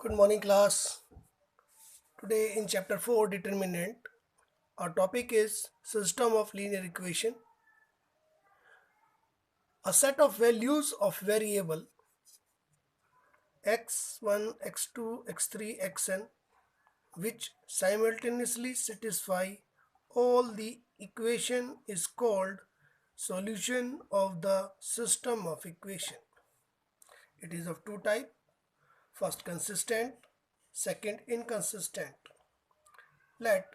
Good morning, class. Today in chapter 4, determinant, our topic is system of linear equation. A set of values of variable x1, x2, x3, xn which simultaneously satisfy all the equation is called solution of the system of equation. It is of two types. First consistent, second inconsistent. Let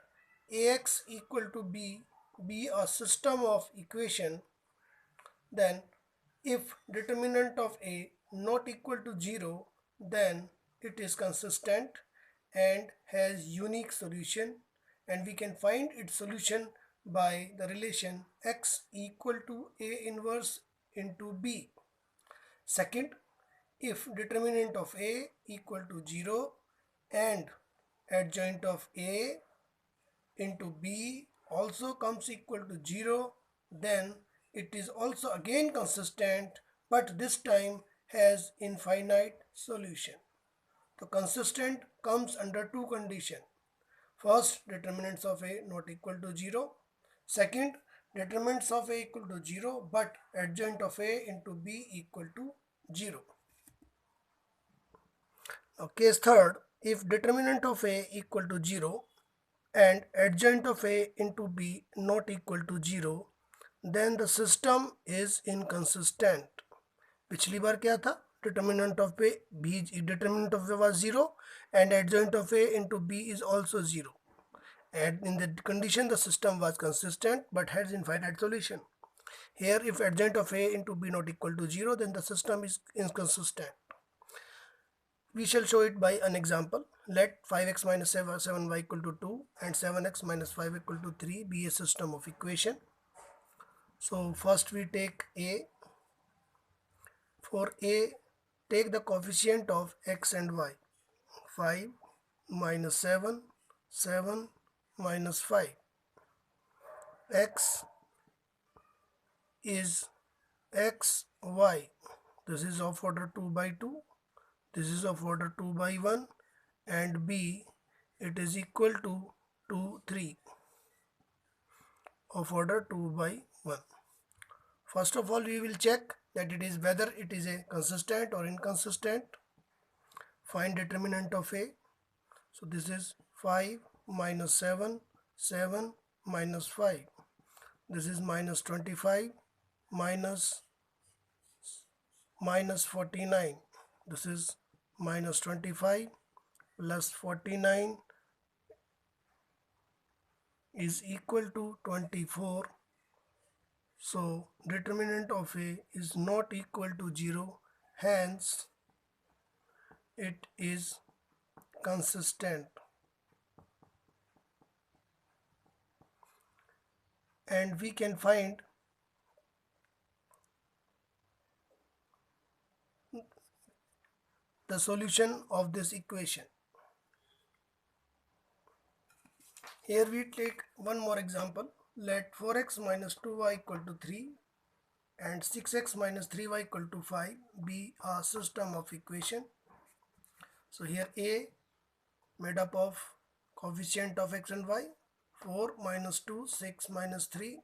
ax equal to b be a system of equation, then if determinant of a not equal to 0, then it is consistent and has unique solution, and we can find its solution by the relation x equal to a inverse into b. Second, if determinant of a equal to 0 and adjoint of a into b also comes equal to 0, then it is also again consistent, but this time has infinite solution. The consistent comes under two conditions. First, determinants of a not equal to 0. Second, determinants of a equal to 0 but adjoint of a into b equal to 0. Now case third, if determinant of a equal to 0 and adjoint of a into b not equal to 0, then the system is inconsistent. पिछली बार क्या था? Determinant of a was 0 and adjoint of a into b is also 0, and in that condition the system was consistent but has infinite solution. Here if adjoint of a into b not equal to 0, then the system is inconsistent. We shall show it by an example. Let 5x minus 7y equal to 2 and 7x minus 5 equal to 3 be a system of equation. So first we take a. For a, take the coefficient of x and y. 5 minus 7, 7 minus 5. X is x, y. This is of order 2 by 2. This is of order 2 by 1, and b, it is equal to 2, 3 of order 2 by 1. First of all, we will check that it is whether it is a consistent or inconsistent. Find determinant of a. So this is 5 minus 7, 7 minus 5. This is minus 25 minus 49. This is minus 25 plus 49 is equal to 24. So determinant of a is not equal to 0, hence it is consistent. And we can find the solution of this equation. Here we take one more example. Let 4x minus 2y equal to 3 and 6x minus 3y equal to 5 be a system of equation. So here a made up of coefficient of x and y, 4 minus 2, 6 minus 3.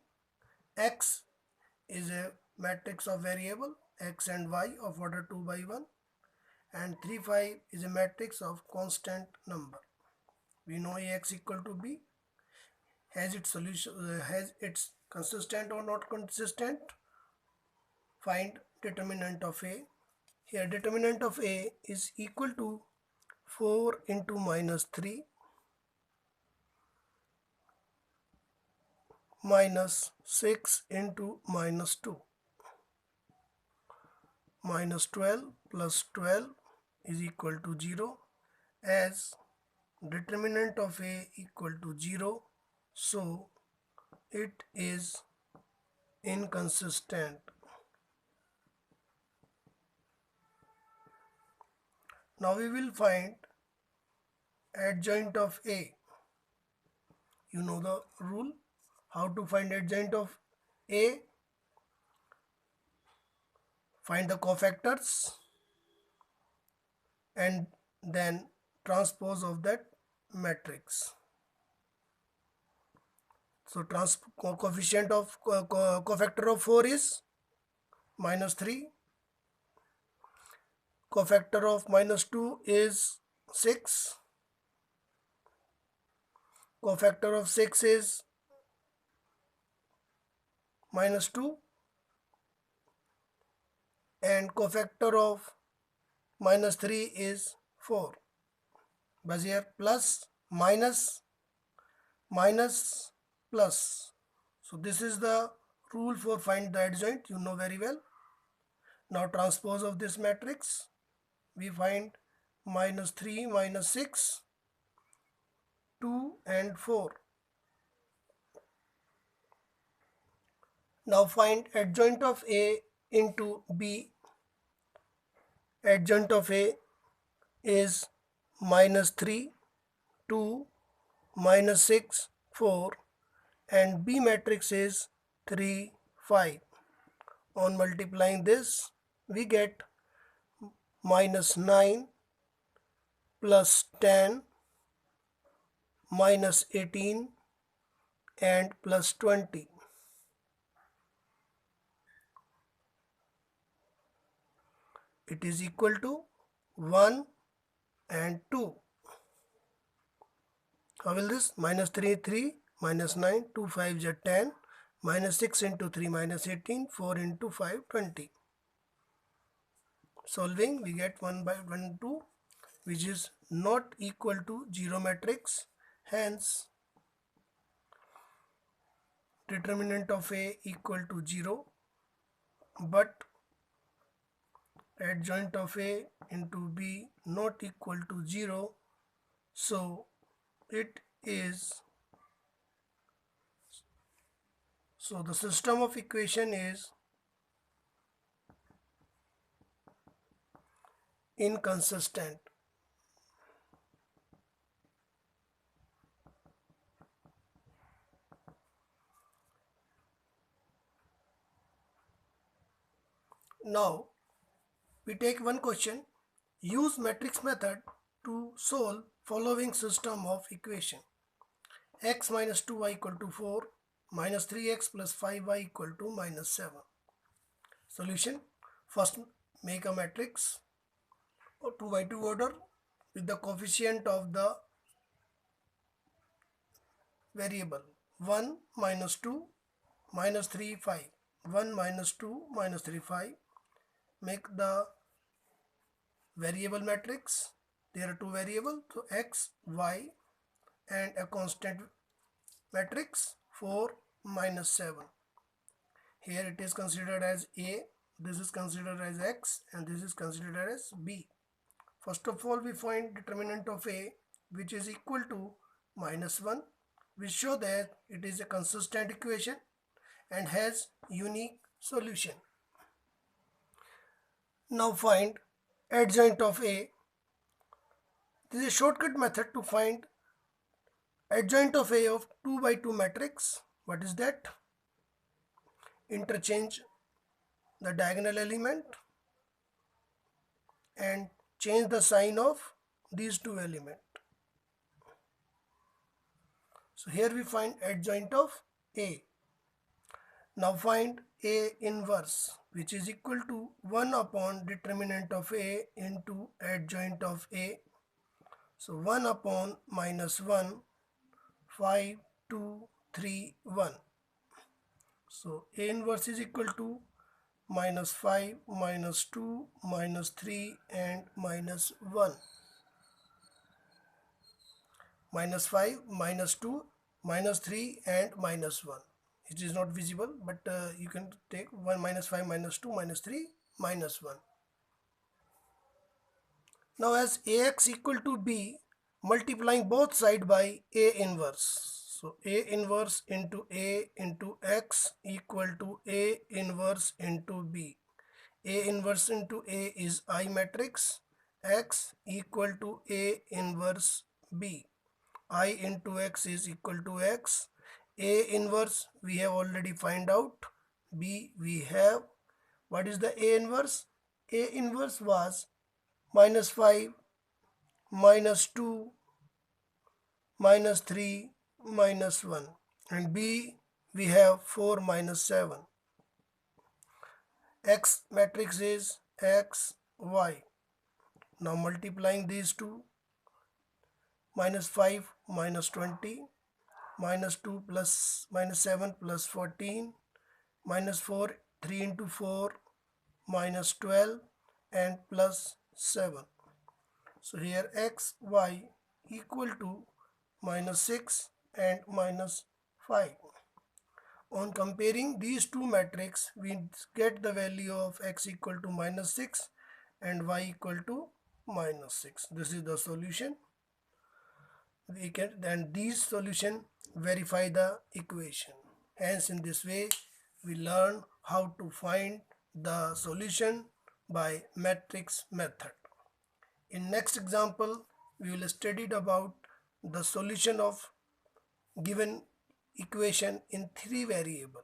X is a matrix of variable x and y of order 2 by 1, and 3, 5 is a matrix of constant number. We know ax equal to b. Has its solution, has its consistent or not consistent? Find determinant of a. Here determinant of a is equal to 4 into minus 3 minus 6 into minus 2. Minus 12 plus 12 is equal to 0, as determinant of a equal to 0, so it is inconsistent. Now we will find adjoint of a. You know the rule. How to find adjoint of a? Find the cofactors and then transpose of that matrix. So coefficient of cofactor of 4 is -3. Cofactor of -2 is 6. Cofactor of 6 is -2. And cofactor of -3 is 4. But here plus, minus, minus, plus. So this is the rule for find the adjoint, you know very well. Now transpose of this matrix, we find -3, -6, 2 and 4. Now find adjoint of A into B. Adjoint of A is -3, 2, -6, 4, and B matrix is 3, 5. On multiplying this, we get -9 plus 10 minus 18 and plus 20. It is equal to 1 and 2. How will this? -3, 3, -9, 2 5 is 10, -6 into 3 -18, 4 into 5 20. Solving, we get 1 by 1 2, which is not equal to 0 matrix. Hence, determinant of A equal to 0, but adjoint of A into B not equal to 0, so it is, so the system of equation is inconsistent. Now we take one question. Use matrix method to solve following system of equation. X minus 2y equal to 4, minus 3x plus 5y equal to -7. Solution. First make a matrix or 2 by 2 order with the coefficient of the variable 1 minus 2 minus 3 5. 1 minus 2 minus 3 5. Make the variable matrix. There are two variables, so x, y, and a constant matrix 4 minus 7. Here it is considered as A, this is considered as x, and this is considered as B. First of all, we find determinant of A, which is equal to -1. We show that it is a consistent equation and has unique solution. Now find adjoint of A. This is a shortcut method to find adjoint of A of 2 by 2 matrix. What is that? Interchange the diagonal element and change the sign of these two elements. So here we find adjoint of A. Now find A inverse, which is equal to 1 upon determinant of A into adjoint of A. So 1 upon -1, 5, 2, 3, 1. So A inverse is equal to -5, -2, -3 and -1. -5, -2, -3 and -1. It is not visible, but you can take 1 -5, -2, -3, -1. Now as Ax equal to B, multiplying both sides by A inverse. So A inverse into A into X equal to A inverse into B. A inverse into A is I matrix. X equal to A inverse B. I into X is equal to X. A inverse we have already find out. B we have. What is the A inverse? A inverse was -5, minus 2, minus 3, minus 1. And B, we have 4 minus 7. X matrix is X, Y. Now multiplying these two, minus 5 minus 20, minus 2 plus minus 7 plus 14, minus 4, 3 into 4, minus 12, and plus 7. So here x, y equal to minus 6 and minus 5. On comparing these two matrices, we get the value of x equal to minus 6 and y equal to minus 6. This is the solution. We can then these solution verify the equation. Hence, in this way, we learn how to find the solution by matrix method. In next example, we will study about the solution of given equation in 3 variable.